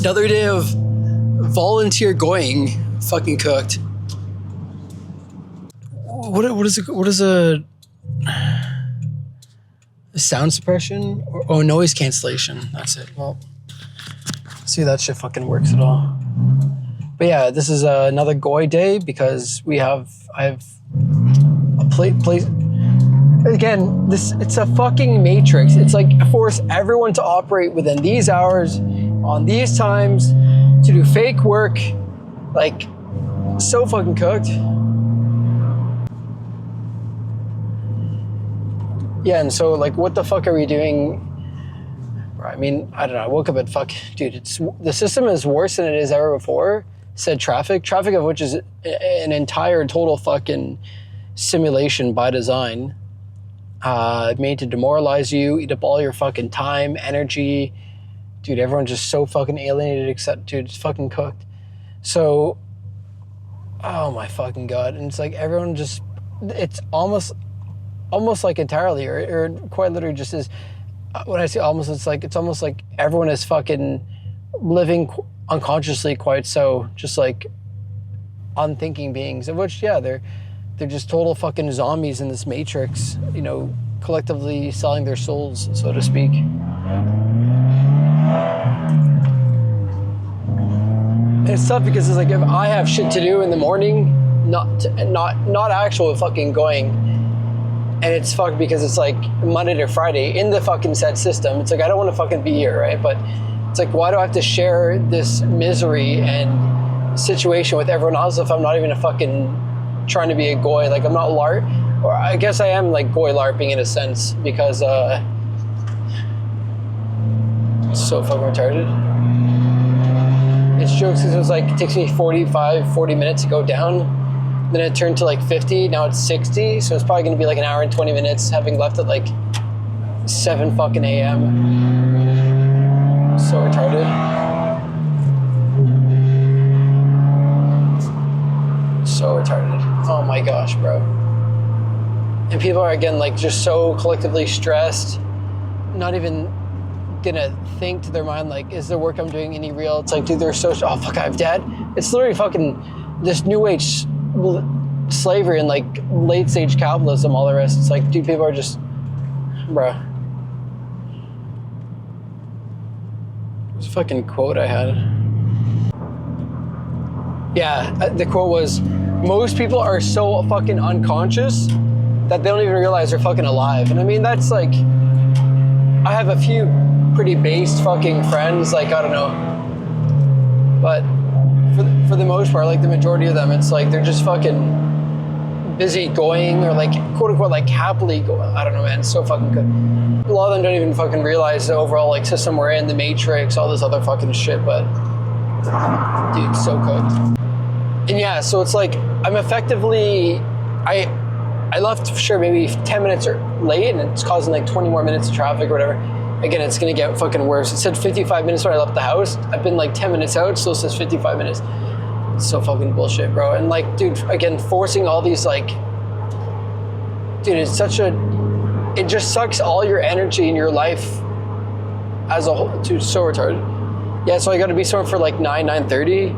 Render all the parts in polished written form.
Another day of volunteer going fucking cooked. What is a sound suppression? Oh, noise cancellation. That's it. Well, see if that shit fucking works at all. But yeah, this is another Goy day because I have a place. Again, it's a fucking matrix. It's like force everyone to operate within these hours, on these times, to do fake work, like so fucking cooked. Yeah, and so like, what the fuck are we doing? I mean, I don't know. I woke up at dude. The system is worse than it is ever before. Said traffic of which is an entire total fucking simulation by design, made to demoralize you, eat up all your fucking time, energy. Dude, everyone's just so fucking alienated, except, dude, it's fucking cooked. So, oh my fucking God. And it's like everyone just, it's almost like entirely, or quite literally just is, when I say almost, it's almost like everyone is fucking living unconsciously, quite so, just like unthinking beings, of which, yeah, they're just total fucking zombies in this matrix, you know, collectively selling their souls, so to speak. And it's tough because it's like, if I have shit to do in the morning, not actual fucking going, and it's fucked because it's like Monday to Friday in the fucking set system. It's like, I don't want to fucking be here, right? But it's like, why do I have to share this misery and situation with everyone else if I'm not even a fucking trying to be a Goy? Like, I'm not or I guess I am like Goy LARPing in a sense, because it's so fucking retarded. It's jokes because it was like, it takes me 40 minutes to go down. Then it turned to like 50, now it's 60. So it's probably gonna be like an hour and 20 minutes having left at like 7 fucking a.m. So retarded. So retarded. Oh my gosh, bro. And people are, again, like, just so collectively stressed, not even gonna think to their mind, like, is the work I'm doing any real? It's like, dude, they're so, oh fuck, I have debt. It's literally fucking this new age slavery and like late stage capitalism, all the rest. It's like, dude, people are just, bruh. This fucking quote I had. Yeah, the quote was, most people are so fucking unconscious that they don't even realize they're fucking alive. And I mean, that's like, I have a few pretty based fucking friends, like, I don't know, but for the most part, like the majority of them, it's like they're just fucking busy going, or like, quote unquote, like happily going. I don't know, man, it's so fucking good. A lot of them don't even fucking realize the overall like system we're in, the matrix, all this other fucking shit, but dude, so cooked. And yeah, so it's like, I'm effectively, I left for sure maybe 10 minutes late, and it's causing like 20 more minutes of traffic or whatever. Again, it's gonna get fucking worse. It said 55 minutes when I left the house. I've been like 10 minutes out, still says 55 minutes. It's so fucking bullshit, bro. And like, dude, again, forcing all these like, dude, it's such a, it just sucks all your energy in your life as a whole. Dude, so retarded. Yeah, so I gotta be somewhere for like 9:30.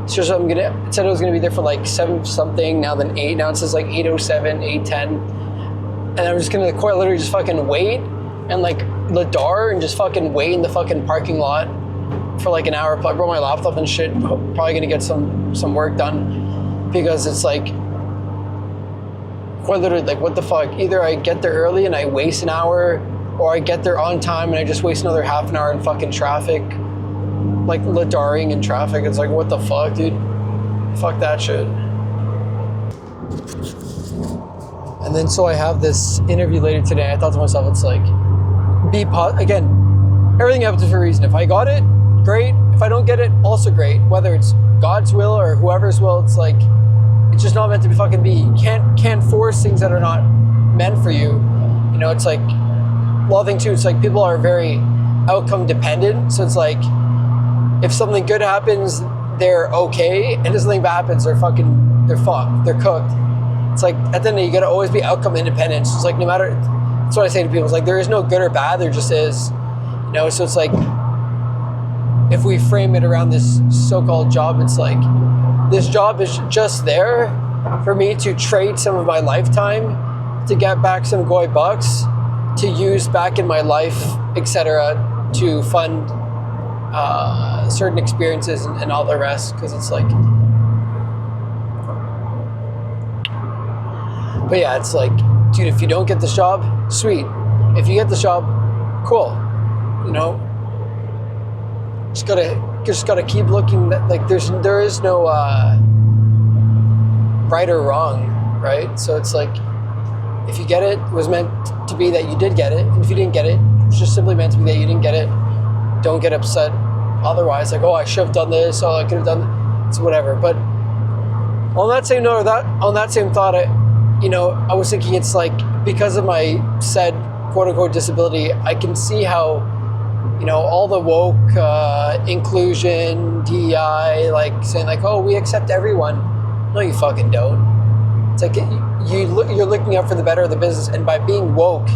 It's just, it said it was gonna be there for like 7 something, now then 8. Now it says like 8:07, 8:10. And I'm just gonna quite literally just fucking wait and like Ladar and just fucking wait in the fucking parking lot for like an hour. I brought my laptop and shit, probably gonna get some work done, because it's like, quite literally, like, what the fuck? Either I get there early and I waste an hour, or I get there on time and I just waste another half an hour in fucking traffic, like Ladaring in traffic. It's like, what the fuck, dude? Fuck that shit. And then so I have this interview later today. I thought to myself, it's like, again, everything happens for a reason. If I got it, great. If I don't get it, also great. Whether it's God's will or whoever's will, it's like, it's just not meant to be fucking be. You can't force things that are not meant for you. You know, it's like, a lot of things too, it's like people are very outcome dependent. So it's like, if something good happens, they're okay. And if something bad happens, they're fucked. They're cooked. It's like, at the end of the day, you gotta always be outcome independent. So it's like, no matter, that's what I say to people. It's like, there is no good or bad, there just is. You know, so it's like, if we frame it around this so-called job, it's like, this job is just there for me to trade some of my lifetime to get back some goy bucks to use back in my life, etc., to fund certain experiences and all the rest, because it's like, but yeah, it's like, dude, if you don't get this job, sweet. If you get this job, cool. You know, just gotta keep looking. Like there is no right or wrong, right? So it's like, if you get it, it was meant to be that you did get it, and if you didn't get it, it's just simply meant to be that you didn't get it. Don't get upset. Otherwise, like, oh, I should have done this. Oh, I could have done. It's whatever. But on that same note, on that same thought, I was thinking, it's like, because of my said quote unquote disability, I can see how, all the woke inclusion, DEI, like saying like, oh, we accept everyone. No, you fucking don't. It's like, you're looking out for the better of the business, and by being woke,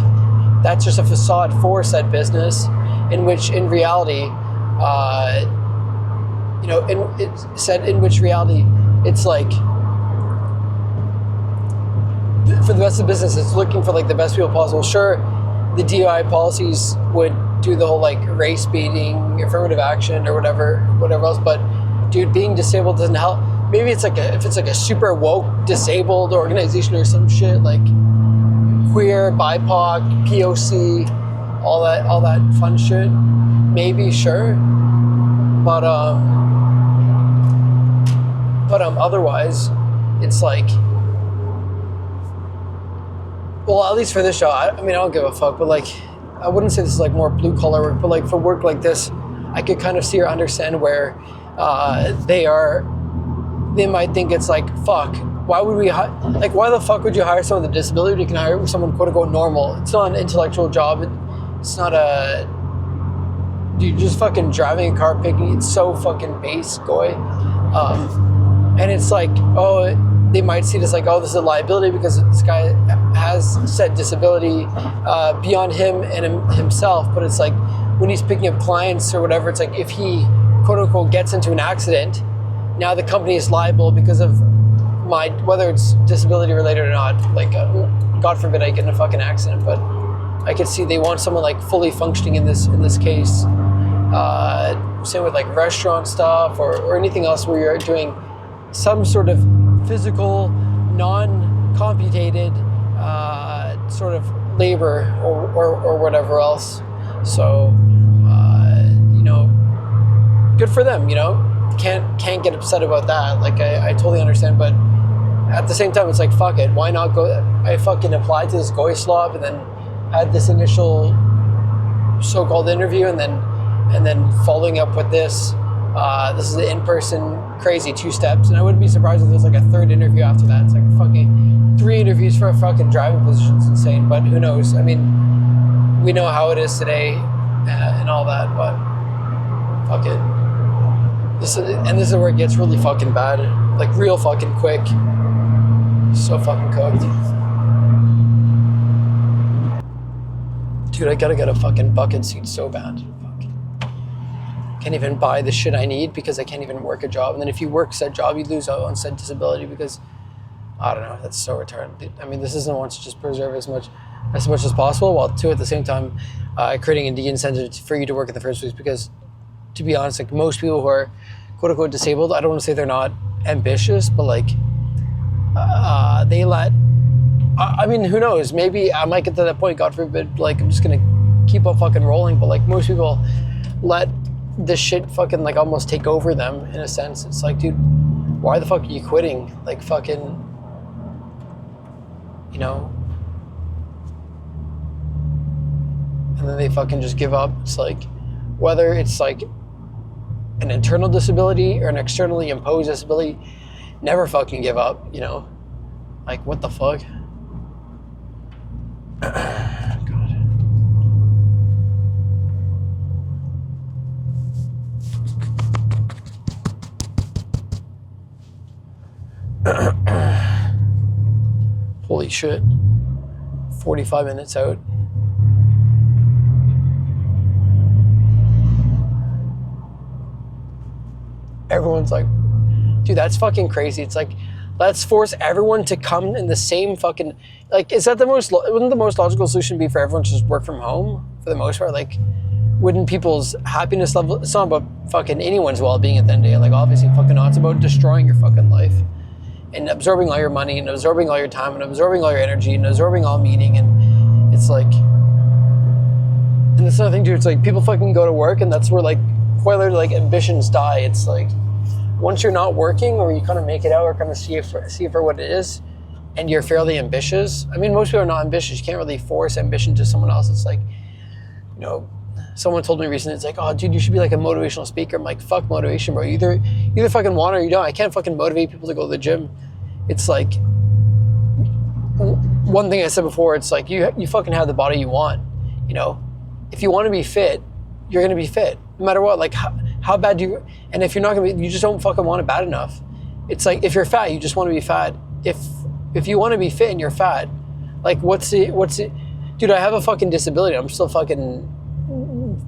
that's just a facade for said business, in which in reality, in which reality, it's like, for the rest of the business, it's looking for like the best people possible. Sure, the DEI policies would do the whole like race baiting, affirmative action, or whatever else. But dude, being disabled doesn't help. Maybe it's like if it's like a super woke disabled organization or some shit, like queer, BIPOC, POC, all that fun shit. Maybe, sure, but otherwise, it's like, well, at least for this show, I don't give a fuck, but like, I wouldn't say this is like more blue collar work, but like for work like this, I could kind of see or understand where they might think it's like, fuck, why would we why the fuck would you hire someone with a disability? You can hire someone quote unquote normal. It's not an intellectual job. It's not you're just fucking driving a car, picking. It's so fucking base, goy. And it's like, oh, they might see this like, oh, this is a liability because this guy has said disability beyond him and himself. But it's like, when he's picking up clients or whatever, it's like, if he quote unquote gets into an accident, now the company is liable because of whether it's disability related or not. Like, God forbid I get in a fucking accident, but I could see they want someone like fully functioning in this case. Same with like restaurant stuff or anything else where you're doing some sort of physical, non-computated sort of labor or whatever else. So, good for them, Can't get upset about that. Like, I totally understand, but at the same time, it's like, fuck it. Why not go? I fucking applied to this goy slob and then had this initial so-called interview and then following up with this. This is an in-person crazy 2 steps, and I wouldn't be surprised if there's like a 3rd interview after that. It's like fucking 3 interviews for a fucking driving position. It's insane, but who knows? I mean, we know how it is today and all that, but fuck it. This is where it gets really fucking bad, like real fucking quick. So fucking cooked. Dude, I gotta get a fucking bucket seat so bad. Can't even buy the shit I need because I can't even work a job. And then if you work said job, you lose out on said disability because, I don't know, that's so retarded. I mean, this isn't one to just preserve as much as possible, while too at the same time creating a de-incentive for you to work in the first place. Because, to be honest, like most people who are quote unquote disabled, I don't want to say they're not ambitious, but like they let, I mean, who knows? Maybe I might get to that point, God forbid, like I'm just gonna keep on fucking rolling, but like most people let this shit fucking like almost take over them in a sense. It's like, dude, why the fuck are you quitting? Like fucking, and then they fucking just give up. It's like, whether it's like an internal disability or an externally imposed disability, never fucking give up, Like, what the fuck? Holy shit. 45 minutes out. everyone's like, dude, that's fucking crazy. It's like, let's force everyone to come in the same fucking, like, is that wouldn't the most logical solution be for everyone to just work from home for the most part? Like, wouldn't people's happiness level, it's not about fucking anyone's well-being at the end of the day. Like, obviously fucking not. It's about destroying your fucking life and absorbing all your money and absorbing all your time and absorbing all your energy and absorbing all meaning. And it's like, and that's another thing too, it's like people fucking go to work and that's where like quite literally like ambitions die. It's like, once you're not working or you kind of make it out or kind of see it for what it is and you're fairly ambitious. I mean, most people are not ambitious. You can't really force ambition to someone else. It's like, you know, someone told me recently, it's like, oh, dude, you should be like a motivational speaker. I'm like, fuck motivation, bro. You either fucking want it or you don't. I can't fucking motivate people to go to the gym. It's like, one thing I said before, it's like, you fucking have the body you want. You know, if you want to be fit, you're going to be fit. No matter what, like how bad do you, and if you're not going to be, you just don't fucking want it bad enough. It's like, if you're fat, you just want to be fat. If you want to be fit and you're fat, like what's the, dude, I have a fucking disability. I'm still fucking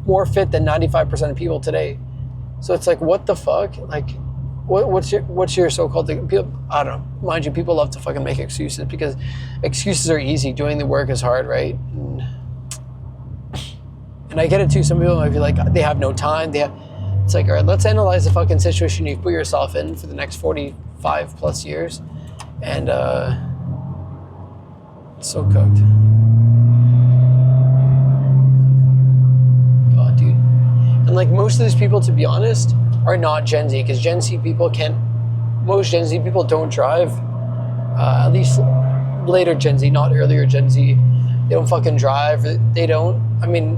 more fit than 95% of people today. So it's like, what the fuck? Like, what's your so-called thing? People, I don't know. Mind you, people love to fucking make excuses because excuses are easy. Doing the work is hard, right? And I get it too. Some people might be like, they have no time. It's like, all right, let's analyze the fucking situation you've put yourself in for the next 45 plus years. And it's so cooked. God, dude. And like most of these people, to be honest, are not Gen Z, because Gen Z people most Gen Z people don't drive. At least later Gen Z, not earlier Gen Z. They don't fucking drive. They don't, I mean,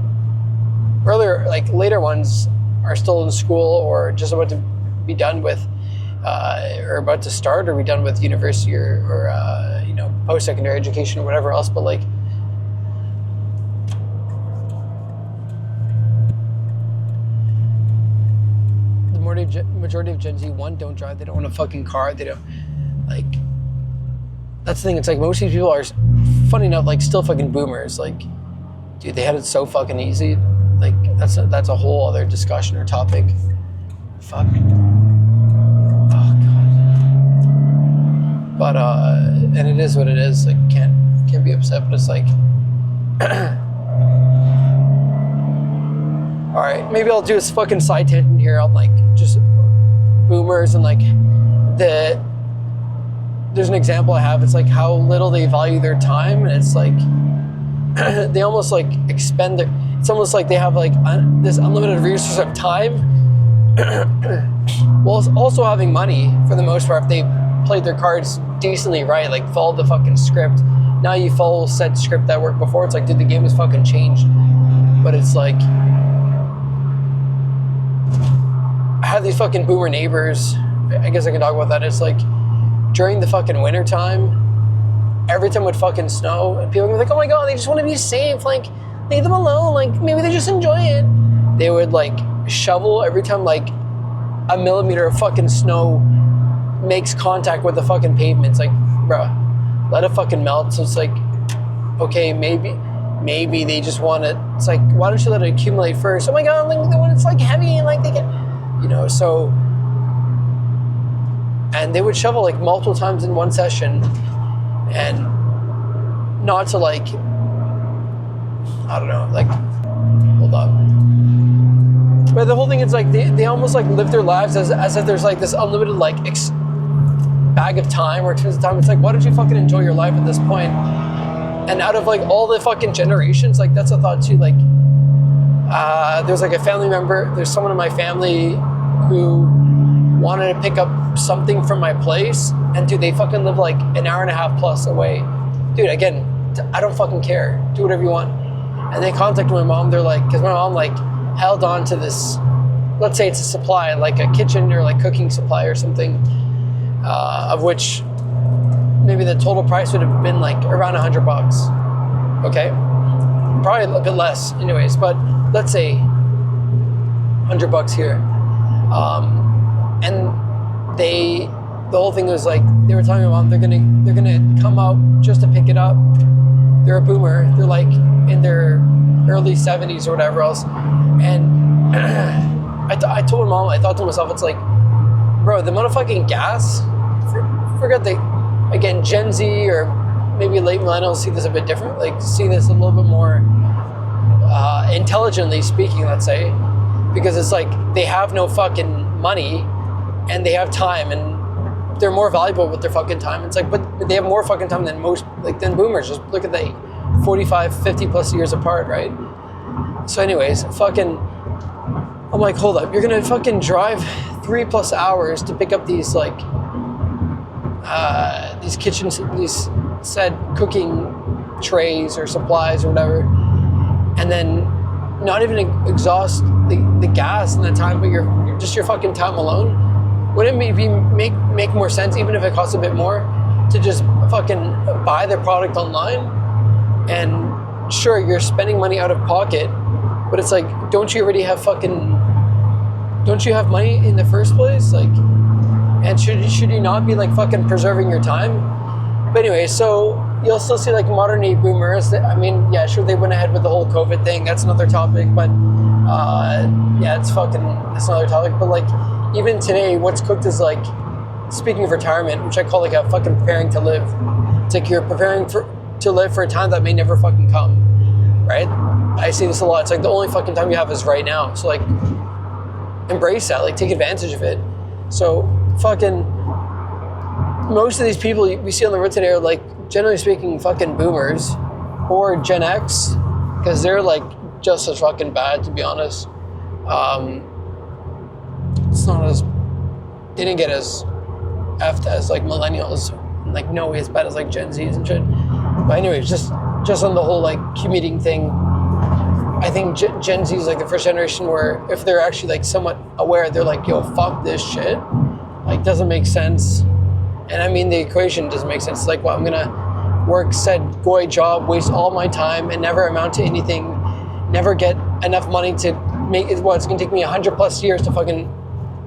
earlier, like later ones are still in school or just about to be done with, or about to start or be done with university or you know, post-secondary education or whatever else. But like, the majority of Gen Z, one, don't drive. They don't want a fucking car. They don't, like, that's the thing. It's like most of these people are, funny enough, like still fucking boomers. Like, dude, they had it so fucking easy. Like, that's a whole other discussion or topic. Fuck. Oh god. But and it is what it is. Like, can't be upset. But it's like, all right, maybe I'll do a fucking side tangent here on like just boomers and like there's an example I have. It's like how little they value their time, and it's like they almost like expend their. It's almost like they have like this unlimited resource of time, while also having money for the most part if they played their cards decently right, like followed the fucking script. Now you follow said script that worked before. It's like, dude, the game has fucking changed. But it's like, I have these fucking boomer neighbors. I guess I can talk about that. It's like during the fucking winter time, every time it would fucking snow, and people would be like, oh my god, they just want to be safe. Like, leave them alone. Like, maybe they just enjoy it. They would like shovel every time like a millimeter of fucking snow makes contact with the fucking pavement. It's like, bruh, let it fucking melt. So it's like, okay, maybe they just want it. It's like, why don't you let it accumulate first? Oh my god, like when it's like heavy and like they get, you know, so. And they would shovel like multiple times in one session, and not to like, I don't know, like, hold on. But the whole thing is like, they almost like live their lives as if there's like this unlimited like bag of time or expensive time. It's like, why don't you fucking enjoy your life at this point? And out of like all the fucking generations, like that's a thought too. Like, there's like a family member, there's someone in my family who wanted to pick up something from my place, and dude, they fucking live like an hour and a half plus away. Dude, again, I don't fucking care. Do whatever you want. And they contacted my mom. They're like, because my mom like held on to this, let's say it's a supply, like a kitchen or like cooking supply or something, of which maybe the total price would have been like around $100. Okay, probably a bit less, anyways. But let's say $100 here. And the whole thing was like, they were telling my mom they're gonna come out just to pick it up. They're a boomer. They're like in their early 70s or whatever else. And I told my mom, I thought to myself, it's like, bro, the amount of fucking gas, forget again, Gen Z or maybe late millennials see this a bit different, like see this a little bit more intelligently speaking, let's say, because it's like they have no fucking money and they have time and they're more valuable with their fucking time. It's like, but they have more fucking time than than boomers. Just look at the 45, 50 plus years apart, right? So anyways, I'm like, hold up, you're gonna fucking drive 3+ hours to pick up these like these kitchens, these said cooking trays or supplies or whatever, and then not even exhaust the gas in that time, but your fucking time alone. Wouldn't it make more sense, even if it costs a bit more, to just fucking buy their product online? And sure, you're spending money out of pocket, but it's like, don't you have money in the first place? Like, and should you not be like fucking preserving your time? But anyway, so you'll still see like modern day boomers. I mean, yeah, sure, they went ahead with the whole COVID thing. That's another topic, but yeah, it's another topic. But like, even today, what's cooked is like, speaking of retirement, which I call like a fucking preparing to live. It's like you're preparing to live for a time that may never fucking come, right? I see this a lot. It's like the only fucking time you have is right now. So like, embrace that, like take advantage of it. So fucking most of these people we see on the road today are like, generally speaking, fucking boomers or Gen X, because they're like just as fucking bad, to be honest. It's not as, they didn't get as effed as like millennials, like no way as bad as like Gen Zs and shit. But anyways, just on the whole like commuting thing, I think Gen Z is like the first generation where if they're actually like somewhat aware, they're like, yo, fuck this shit. Like, doesn't make sense. And I mean, the equation doesn't make sense. It's like, well, I'm gonna work said goy job, waste all my time and never amount to anything, never get enough money to make it. Well, it's gonna take me 100+ years to fucking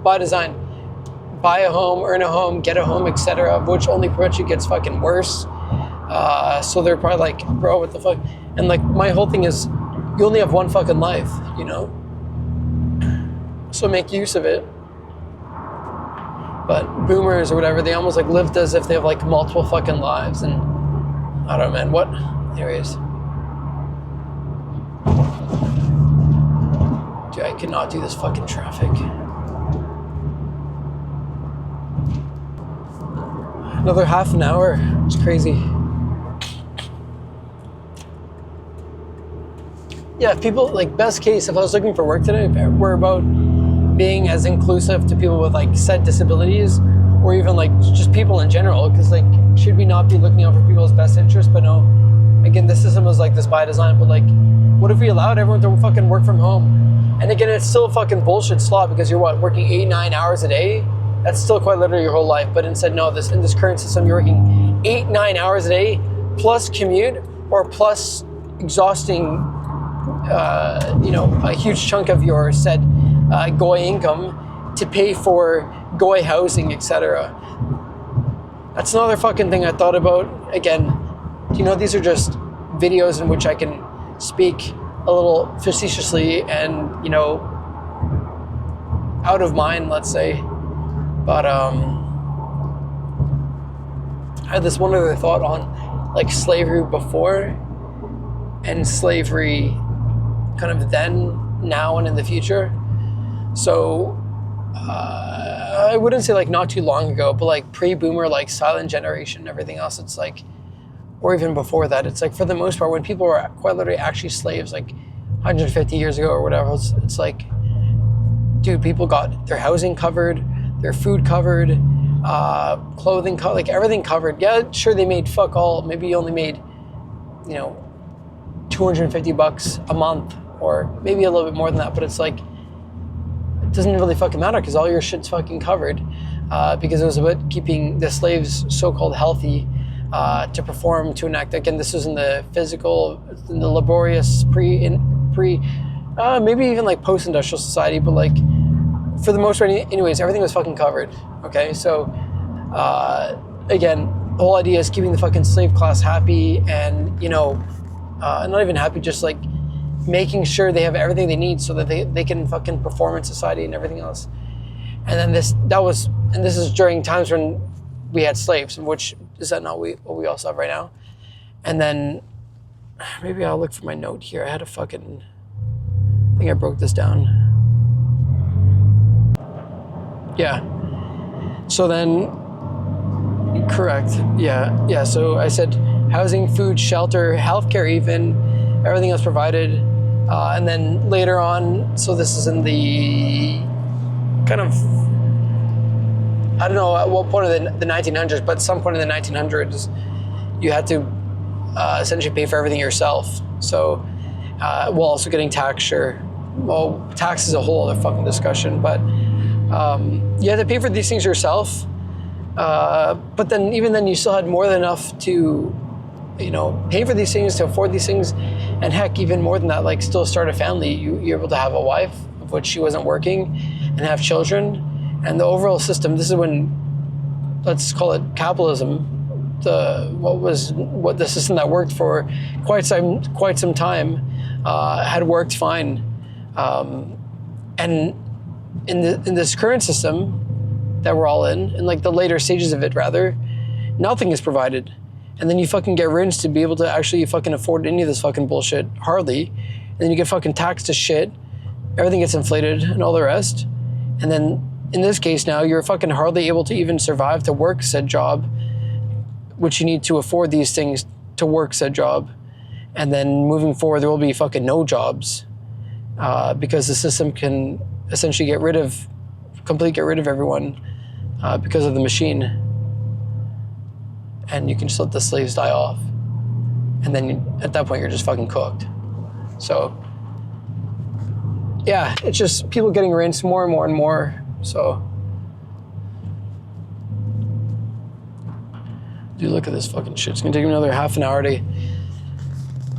buy a home, earn a home, get a home, etc., which only perpetually gets fucking worse. So they're probably like, bro, what the fuck? And like, my whole thing is, you only have one fucking life, you know? So make use of it. But boomers or whatever, they almost like lived as if they have like multiple fucking lives. And I don't know, man, what? Anyways. Dude, I cannot do this fucking traffic. Another half an hour. It's crazy. Yeah, if people, like, best case, if I was looking for work today, we're about being as inclusive to people with, like, said disabilities, or even, like, just people in general, because, like, should we not be looking out for people's best interests? But no, again, this system was, like, this by design, but, like, what if we allowed everyone to fucking work from home? And again, it's still a fucking bullshit slot, because you're, working 8-9 hours a day? That's still quite literally your whole life, but instead, no, in this current system, you're working 8-9 hours a day, plus commute, or plus exhausting a huge chunk of your said GOI income to pay for GOI housing, etc. That's another fucking thing I thought about. Again, these are just videos in which I can speak a little facetiously and, out of mind, let's say. But I had this one other thought on like slavery before and slavery kind of then, now, and in the future. So I wouldn't say like not too long ago, but like pre-boomer, like silent generation and everything else, it's like, or even before that, it's like for the most part when people were quite literally actually slaves like 150 years ago or whatever, it's like, dude, people got their housing covered, their food covered, clothing, like everything covered. Yeah, sure, they made fuck all. Maybe you only made, $250 a month, or maybe a little bit more than that. But it's like, it doesn't really fucking matter because all your shit's fucking covered. Because it was about keeping the slaves so-called healthy to perform, to enact. Again, this was in the physical, in the laborious maybe even like post-industrial society, but like for the most part, anyways, everything was fucking covered. Okay, so again, the whole idea is keeping the fucking slave class happy and not even happy, just like making sure they have everything they need so that they can fucking perform in society and everything else. And then that was and this is during times when we had slaves, which is that not what we also have right now? And then maybe I'll look for my note here. I think I broke this down. Yeah. So then, correct. Yeah. So I said housing, food, shelter, healthcare, even everything else provided. And then later on, so this is in the kind of, I don't know at what point of the 1900s, but at some point in the 1900s, you had to essentially pay for everything yourself. So while also getting taxed, sure. Well, tax is a whole other fucking discussion, but you had to pay for these things yourself. But then even then you still had more than enough to, pay for these things, to afford these things. And heck, even more than that, like still start a family. You're able to have a wife, of which she wasn't working, and have children. And the overall system, this is when, let's call it capitalism, the system that worked for quite some time had worked fine. And in this current system that we're all in like the later stages of it rather, nothing is provided. And then you fucking get rinsed to be able to actually fucking afford any of this fucking bullshit, hardly. And then you get fucking taxed to shit. Everything gets inflated and all the rest. And then in this case now, you're fucking hardly able to even survive to work said job, which you need to afford these things to work said job. And then moving forward, there will be fucking no jobs because the system can essentially get rid of everyone because of the machine. And you can just let the slaves die off. And then at that point, you're just fucking cooked. So, yeah, it's just people getting rinsed more and more and more. So, dude, look at this fucking shit. It's gonna take me another half an hour to...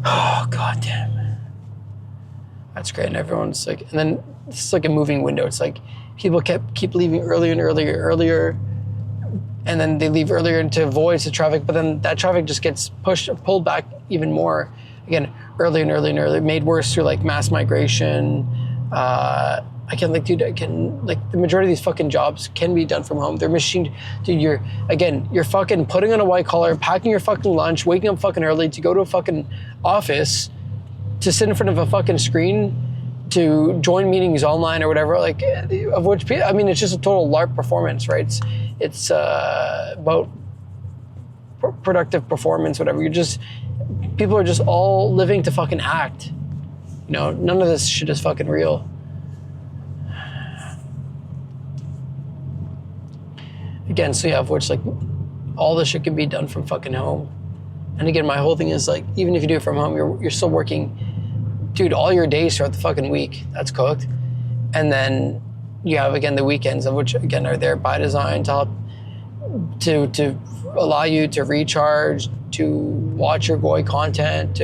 Oh, goddamn. That's great. And everyone's like... And then it's like a moving window. It's like people keep leaving earlier and earlier. And then they leave earlier to avoid the traffic, but then that traffic just gets pulled back even more. Again, earlier and earlier, made worse through like mass migration. The majority of these fucking jobs can be done from home. They're machined. Dude, you're fucking putting on a white collar, packing your fucking lunch, waking up fucking early to go to a fucking office, to sit in front of a fucking screen, to join meetings online or whatever, like, of which, I mean, it's just a total LARP performance, right? It's about productive performance, whatever. People are just all living to fucking act. None of this shit is fucking real. Again, so yeah, of which, like, all this shit can be done from fucking home. And again, my whole thing is, like, even if you do it from home, you're still working, dude, all your days throughout the fucking week. That's cooked. And then you have, again, the weekends, of which, again, are there by design to help to allow you to recharge, to watch your goy content,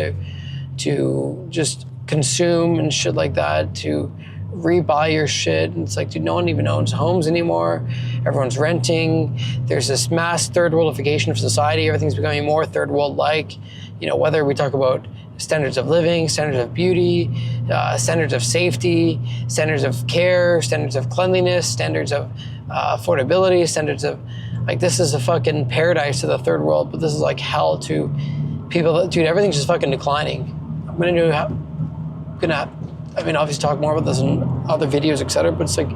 to just consume and shit like that, to rebuy your shit. And it's like, dude, no one even owns homes anymore. Everyone's renting. There's this mass third worldification of society. Everything's becoming more third world-like. Whether we talk about standards of living, standards of beauty, standards of safety, standards of care, standards of cleanliness, standards of affordability, standards of, like, this is a fucking paradise to the third world, but this is like hell to people that, dude, everything's just fucking declining. I'm gonna obviously talk more about this in other videos, etc. But it's like,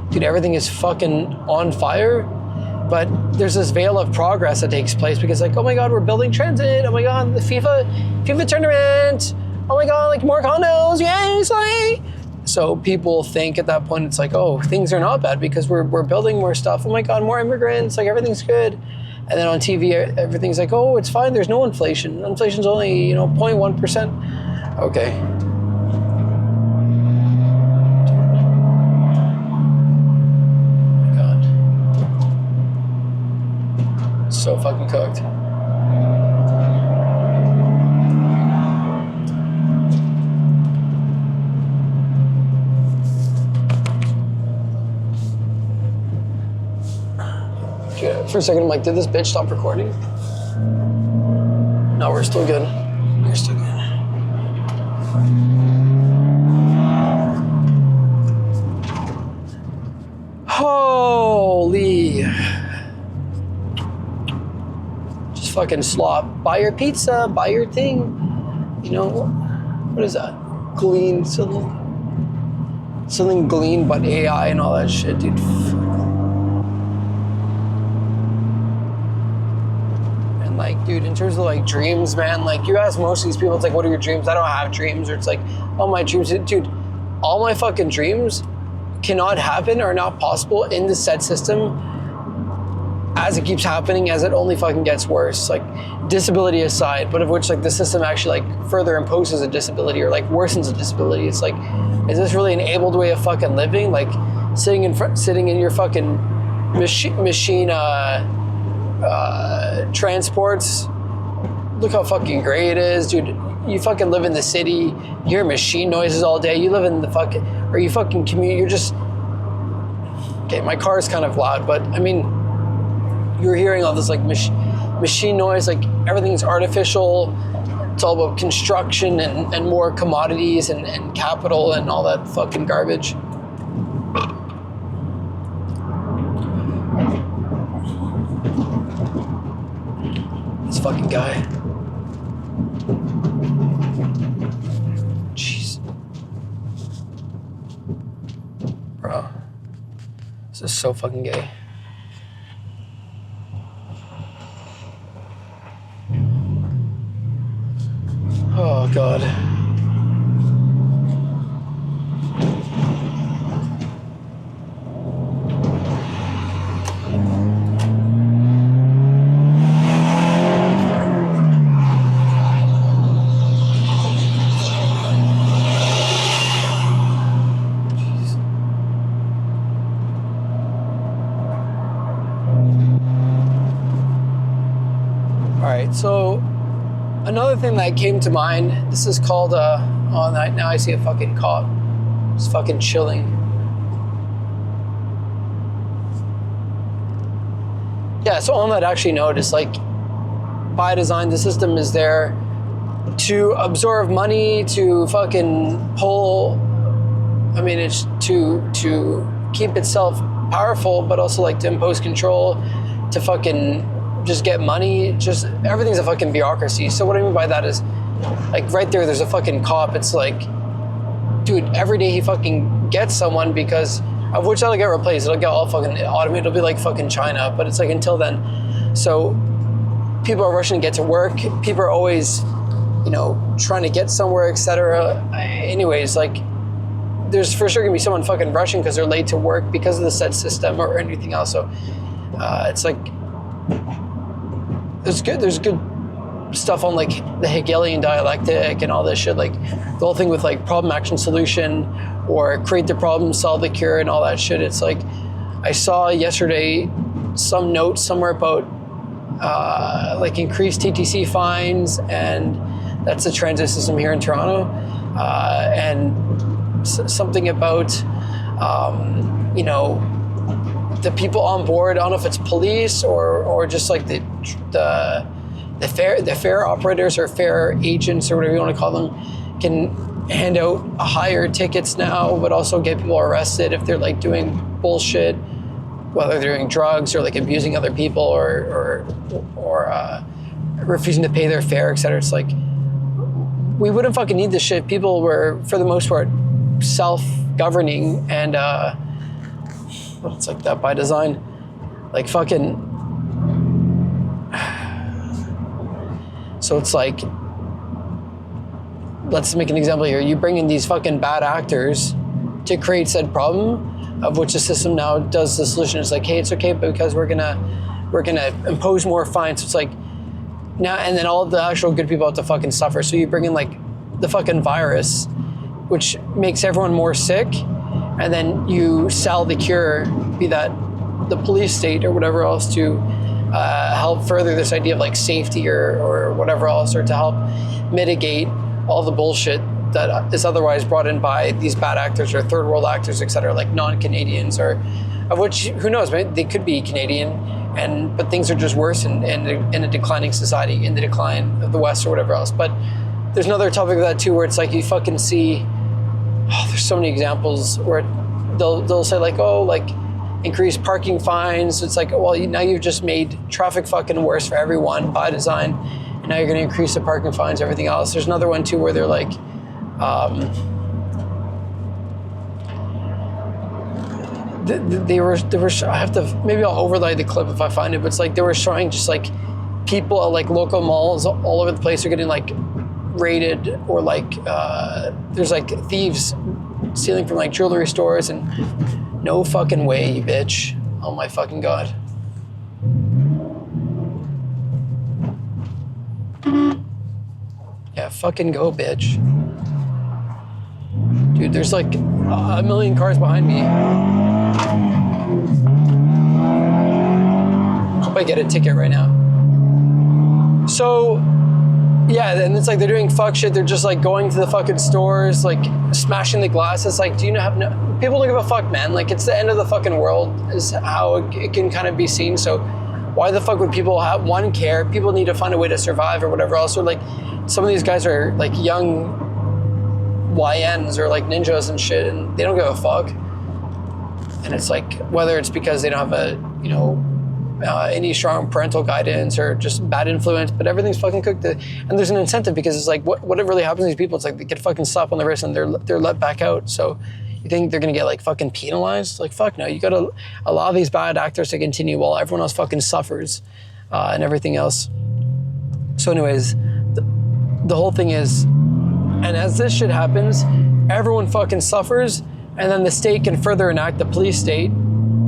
dude, everything is fucking on fire. But there's this veil of progress that takes place because, like, oh my God, we're building transit. Oh my God, the FIFA tournament. Oh my God, like, more condos. Yay, slay. So people think at that point, it's like, oh, things are not bad because we're building more stuff. Oh my God, more immigrants. Like, everything's good. And then on TV, everything's like, oh, it's fine. There's no inflation. Inflation's only, 0.1%. Okay. So fucking cooked. For a second, I'm like, did this bitch stop recording? No, we're still good. We're still good. Holy. Just fucking slop. Buy your pizza, buy your thing. You know, what is that? Glean, something Glean, but AI and all that shit, dude. And like, dude, in terms of like dreams, man, like you ask most of these people, it's like, what are your dreams? I don't have dreams. Or it's like, oh, my dreams, dude, all my fucking dreams cannot happen or not possible in the said system as it keeps happening, as it only fucking gets worse. Like, disability aside, but of which like the system actually like further imposes a disability or like worsens a disability. It's like, is this really an abled way of fucking living? Like sitting in your fucking machine transports. Look how fucking great it is, dude. You fucking live in the city, you hear machine noises all day. You live in the fucking, or you fucking commute. You're just, okay, my car is kind of loud, but I mean, you're hearing all this like machine noise, like everything's artificial. It's all about construction and more commodities and capital and all that fucking garbage. This fucking guy. Jeez. Bro. This is so fucking gay. Oh, God. All right, so another thing that came to mind, this is called, oh, now I see a fucking cop. It's fucking chilling. Yeah, so on that actually notice, like, by design, the system is there to absorb money, to fucking pull, I mean, it's to keep itself powerful, but also like to impose control, to fucking just get money, just everything's a fucking bureaucracy. So what I mean by that is, like right there's a fucking cop. It's like, dude, every day he fucking gets someone, because of which that'll get replaced. It'll get all fucking automated. It'll be like fucking China, but it's like until then. So people are rushing to get to work. People are always, you know, trying to get somewhere, etc. Anyways, like there's for sure gonna be someone fucking rushing because they're late to work because of the said system or anything else. So it's like, there's good stuff on like the Hegelian dialectic and all this shit, like the whole thing with like problem, action, solution, or create the problem, solve the cure, and all that shit. It's like, I saw yesterday some note somewhere about like increased TTC fines, and that's the transit system here in Toronto, and something about you know, the people on board. I don't know if it's police or just like the fare operators or fare agents or whatever you want to call them, can hand out higher tickets now, but also get people arrested if they're like doing bullshit, whether they're doing drugs or like abusing other people or refusing to pay their fare, etc. It's like, we wouldn't fucking need this shit. People were, for the most part, self-governing, and but it's like that by design. Like fucking, so it's like, let's make an example here. You bring in these fucking bad actors to create said problem, of which the system now does the solution. It's like, hey, it's okay, but because we're gonna impose more fines. So it's like, now, and then all the actual good people have to fucking suffer. So you bring in like the fucking virus, which makes everyone more sick, and then you sell the cure, be that the police state or whatever else, to help further this idea of like safety or whatever else, or to help mitigate all the bullshit that is otherwise brought in by these bad actors or third world actors, etc., like non-Canadians, or of which, who knows, maybe they could be Canadian, but things are just worse in a declining society, in the decline of the West or whatever else. But there's another topic of that too, where it's like, you fucking see, there's so many examples where they'll say like, oh, like increase parking fines. It's like, well, now you've just made traffic fucking worse for everyone by design. And now you're going to increase the parking fines, everything else. There's another one too where they're like, they were. I have to, maybe I'll overlay the clip if I find it. But it's like they were showing just like people at like local malls all over the place are getting like raided, or like there's like thieves stealing from like jewelry stores, and no fucking way, you bitch. Oh my fucking God. Yeah, fucking go, bitch. Dude, there's like a million cars behind me. Hope I get a ticket right now. So, yeah, and it's like they're doing fuck shit. They're just like going to the fucking stores, like smashing the glass. It's like, do you have no... People don't give a fuck, man. Like, it's the end of the fucking world is how it can kind of be seen. So why the fuck would people care? People need to find a way to survive or whatever else. Or like, some of these guys are like young YNs or like ninjas and shit, and they don't give a fuck. And it's like, whether it's because they don't have a, any strong parental guidance or just bad influence, but everything's fucking cooked. And there's an incentive, because it's like, what really happens to these people? It's like they get fucking slap on the wrist and they're let back out. So you think they're gonna get like fucking penalized? Like, fuck no, you gotta allow these bad actors to continue while everyone else fucking suffers and everything else. So anyways, the whole thing is, and as this shit happens, everyone fucking suffers, and then the state can further enact the police state.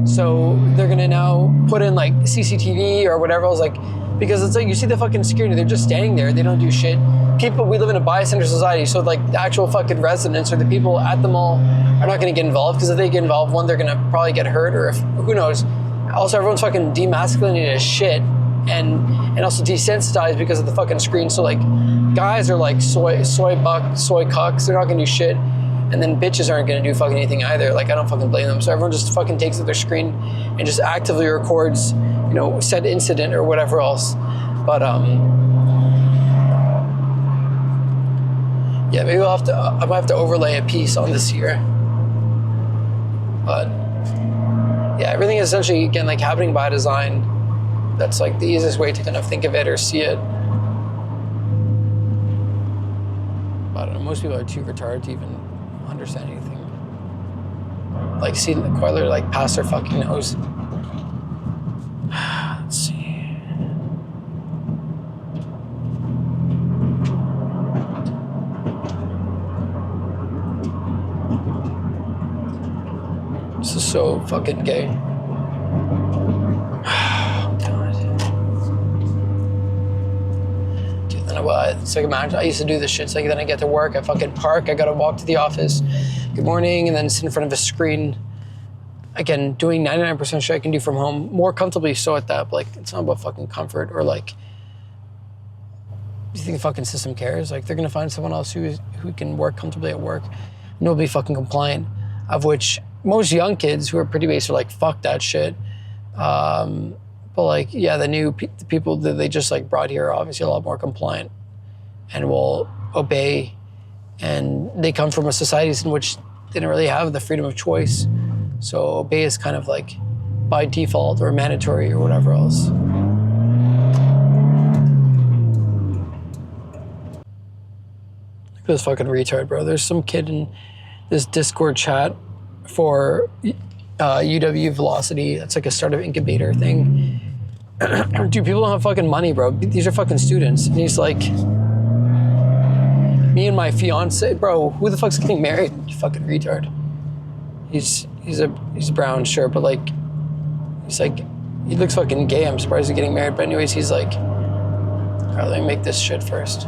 So they're gonna now put in like CCTV or whatever else, like, because it's like, you see the fucking security, they're just standing there, they don't do shit. People, we live in a bystander society, so like the actual fucking residents or the people at the mall are not gonna get involved, because if they get involved, one, they're gonna probably get hurt, or if, who knows. Also, everyone's fucking demasculinated as shit, and also desensitized because of the fucking screen. So like, guys are like soy cucks, they're not gonna do shit. And then bitches aren't gonna do fucking anything either. Like, I don't fucking blame them. So everyone just fucking takes up their screen and just actively records, said incident or whatever else. But yeah, maybe I might have to overlay a piece on this here. But yeah, everything is essentially, again, like happening by design. That's like the easiest way to kind of think of it or see it. But I don't know, most people are too retarded to even understand anything. Like, see the coiler like past their fucking nose. Let's see. This is so fucking gay. It's like, imagine, I used to do this shit. It's like, then I get to work, I fucking park, I gotta walk to the office, good morning, and then sit in front of a screen. Again, doing 99% shit I can do from home, more comfortably so at that, but like, it's not about fucking comfort, or like, do you think the fucking system cares? Like, they're gonna find someone else who can work comfortably at work, nobody fucking compliant, of which most young kids who are pretty basic are like, fuck that shit. But like, yeah, the people that they just like brought here are obviously a lot more compliant and will obey. And they come from a societies in which they don't really have the freedom of choice. So obey is kind of like by default or mandatory or whatever else. Look at this fucking retard, bro. There's some kid in this Discord chat for UW Velocity. That's like a startup incubator thing. Dude, people don't have fucking money, bro. These are fucking students. And he's like, me and my fiance, bro, who the fuck's getting married? You fucking retard. He's a brown, sure, but like, he's like, he looks fucking gay. I'm surprised he's getting married. But anyways, he's like, all right, let me make this shit first.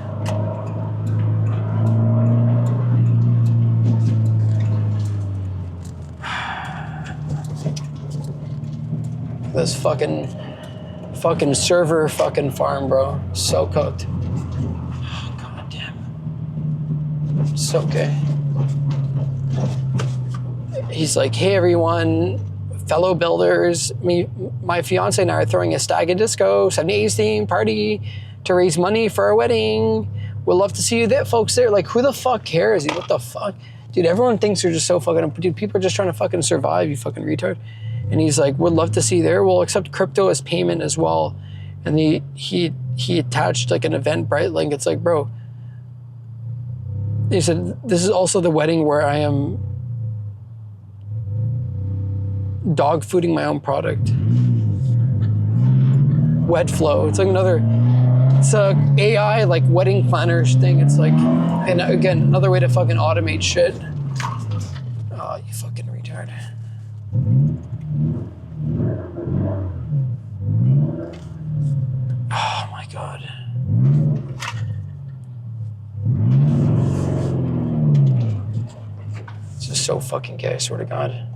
This fucking server fucking farm, bro. So cooked. Oh, God damn. So gay. He's like, hey everyone, fellow builders, my fiance and I are throwing a stag and disco 70s theme party to raise money for our wedding. We'd love to see you there, folks there. Like, who the fuck cares? What the fuck? Dude, everyone thinks they're just so fucking, dude, people are just trying to fucking survive, you fucking retard. And he's like, would love to see there. We'll accept crypto as payment as well. And he attached like an Eventbrite link. It's like, bro, he said, this is also the wedding where I am dog fooding my own product. Wet flow. It's like it's a AI like wedding planners thing. It's like, and again, another way to fucking automate shit. Oh, you fucking retard. Oh my God. It's just so fucking gay, I swear to God.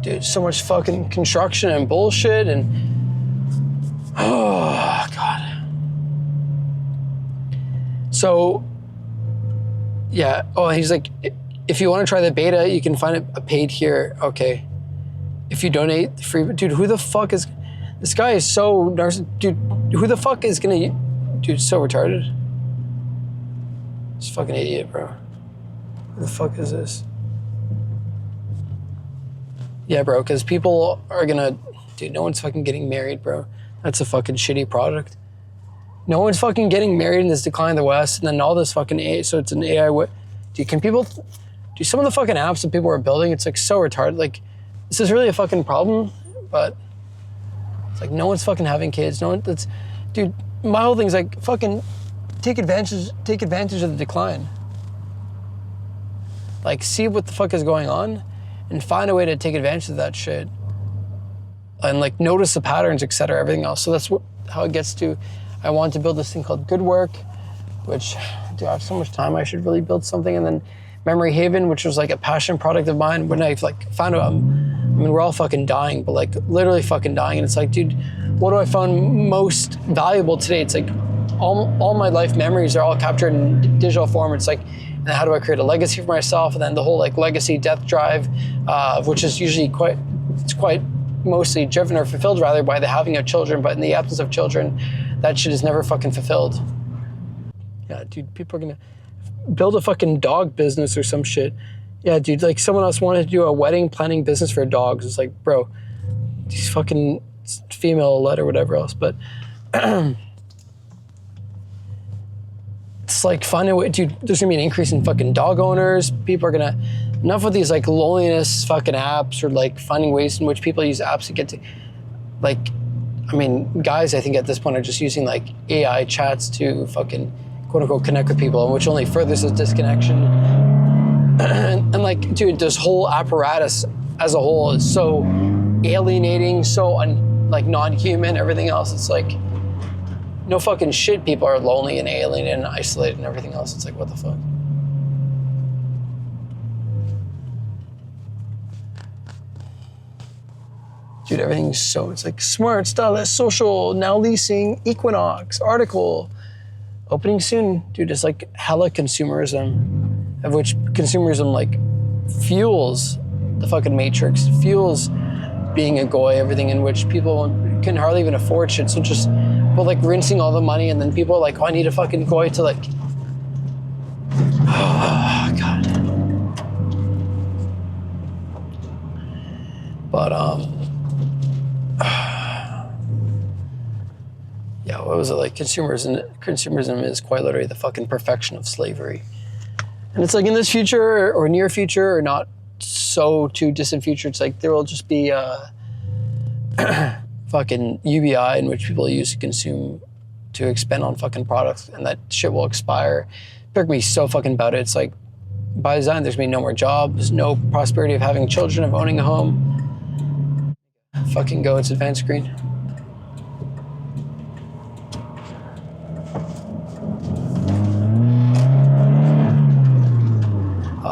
Dude, so much fucking construction and bullshit and oh God. So yeah, oh, he's like, if you want to try the beta, you can find a paid here. Okay. If you donate free, dude, who the fuck is, this guy is so dude, who the fuck is gonna, dude, so retarded. This fucking idiot, bro. Who the fuck is this? Yeah, bro, because people are gonna, dude, no one's fucking getting married, bro. That's a fucking shitty product. No one's fucking getting married in this decline of the West, and then all this fucking AI, so it's an AI, dude, can people, dude, some of the fucking apps that people are building, it's like so retarded. Like, this is really a fucking problem, but it's like no one's fucking having kids. No one, that's, dude, my whole thing's like, fucking take advantage of the decline. Like, see what the fuck is going on, and find a way to take advantage of that shit. And like notice the patterns, etc., everything else. So that's how it gets to, I want to build this thing called Good Work, which, dude, I have so much time, I should really build something. And then Memory Haven, which was like a passion product of mine. When I like found out, I mean, we're all fucking dying, but like literally fucking dying. And it's like, dude, what do I find most valuable today? It's like all my life memories are all captured in digital form. It's like, and how do I create a legacy for myself? And then the whole like legacy death drive, which is usually quite mostly driven or fulfilled rather by the having of children, but in the absence of children, that shit is never fucking fulfilled. Yeah, dude, people are gonna build a fucking dog business or some shit. Yeah, dude, like someone else wanted to do a wedding planning business for dogs. It's like, bro, these fucking female-led or whatever else, but it's like, find a way, dude, there's gonna be an increase in fucking dog owners. People are gonna, enough with these like loneliness fucking apps or like finding ways in which people use apps to get to, like, I mean, guys, I think at this point are just using like AI chats to fucking quote unquote connect with people, which only furthers this disconnection. and like, dude, this whole apparatus as a whole is so alienating, so like non-human, everything else. It's like, no fucking shit, people are lonely and alienated and isolated and everything else. It's like, what the fuck? Dude, everything's so, it's like smart, stylish, social, now leasing, Equinox, article, opening soon. Dude, it's like hella consumerism, of which consumerism like fuels the fucking matrix, fuels being a goy, everything in which people can hardly even afford shit. So just, but like rinsing all the money, and then people are like, oh, I need a fucking goy to like, oh God. But yeah, what was it like? Consumerism is quite literally the fucking perfection of slavery. And it's like in this future or near future or not so too distant future, it's like there will just be fucking UBI in which people use to consume, to expend on fucking products, and that shit will expire. People are gonna be so fucking about it. It's like, by design, there's gonna be no more jobs, no prosperity of having children, of owning a home. Fucking go, it's advanced screen.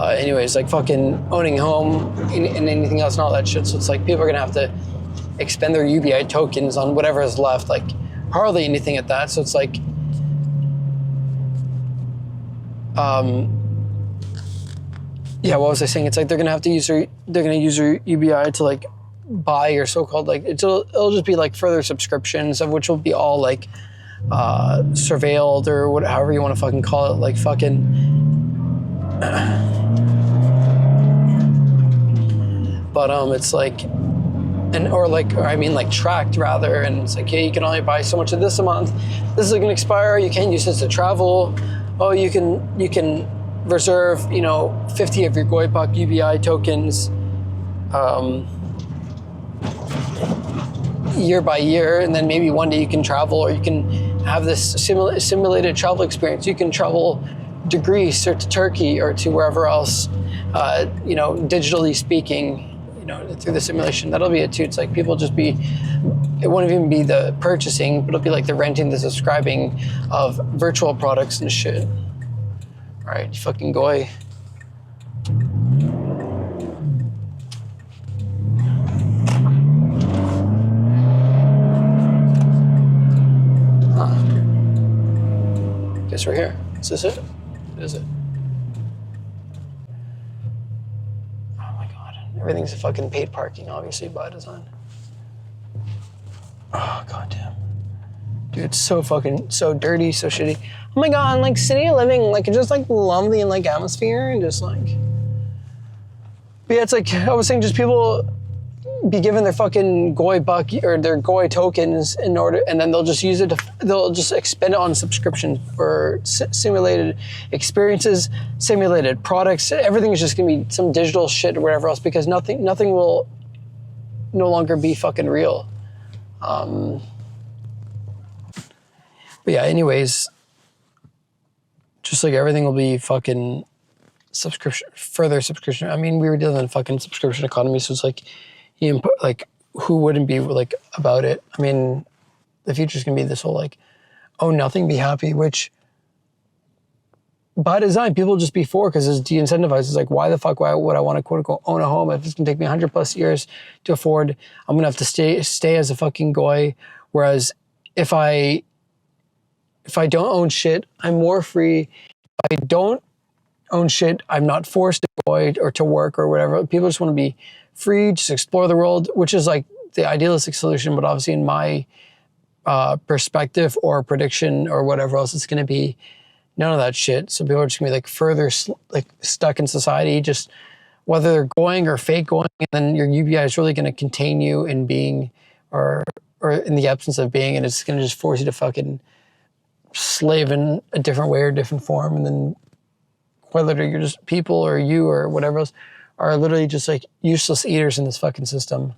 Anyways, like fucking owning a home and anything else and all that shit. So it's like people are gonna have to expend their UBI tokens on whatever is left, like hardly anything at that. So it's like, yeah, what was I saying? It's like they're gonna have to use their UBI to like buy your so-called like it'll just be like further subscriptions of which will be all like surveilled or whatever, however you want to fucking call it, like fucking but it's like like tracked rather, and it's like, yeah, you can only buy so much of this a month, this is gonna expire, you can't use this to travel, oh you can reserve 50 of your Goipak UBI tokens year by year, and then maybe one day you can travel, or you can have this simulated travel experience. You can travel to Greece or to Turkey or to wherever else, digitally speaking, through the simulation. That'll be it too. It's like it won't even be the purchasing, but it'll be like the renting, the subscribing of virtual products and shit. All right, you fucking goy. Guess we're here. Is this it? Is it? Oh my god. Everything's fucking paid parking, obviously, by design. Oh goddamn. Dude, it's so dirty, so shitty. Oh my god, like city living, like just like lovely and like atmosphere and just like. But yeah, it's like I was saying, just people be given their fucking Goi buck or their Goi tokens in order, and then they'll just use it. They'll just expend it on subscriptions for simulated experiences, simulated products. Everything is just gonna be some digital shit or whatever else, because nothing will no longer be fucking real. But yeah, anyways, just like everything will be fucking further subscription. I mean, we were dealing in a fucking subscription economy, so it's like. Like, who wouldn't be like about it? I mean, the future's gonna be this whole like, own nothing, be happy, which by design people just be for, because it's de-incentivized. It's like, why the fuck would I want to quote unquote own a home if it's gonna take me 100+ years to afford? I'm gonna have to stay as a fucking goy. Whereas if I don't own shit, I'm more free. If I don't own shit, I'm not forced to goy or to work or whatever. People just want to be free, just explore the world, which is like the idealistic solution, but obviously in my perspective or prediction or whatever else, it's going to be none of that shit. So people are just going to be like further like stuck in society, just whether they're going or fake going, and then your UBI is really going to contain you in being or in the absence of being, and it's going to just force you to fucking slave in a different way or different form, and then whether you're just people or you or whatever else, are literally just like useless eaters in this fucking system,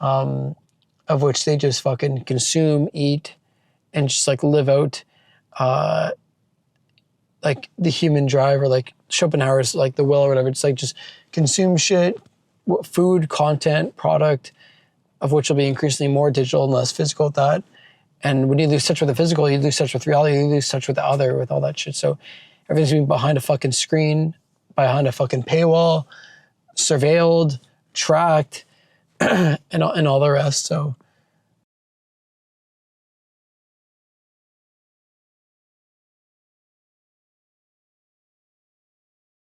of which they just fucking consume, eat, and just like live out like the human drive, or like Schopenhauer's like the will or whatever. It's like just consume shit, food, content, product, of which will be increasingly more digital and less physical at that. And when you lose touch with the physical, you lose touch with reality, you lose touch with the other, with all that shit. So everything's being behind a fucking screen, behind a fucking paywall, surveilled, tracked, and all the rest. So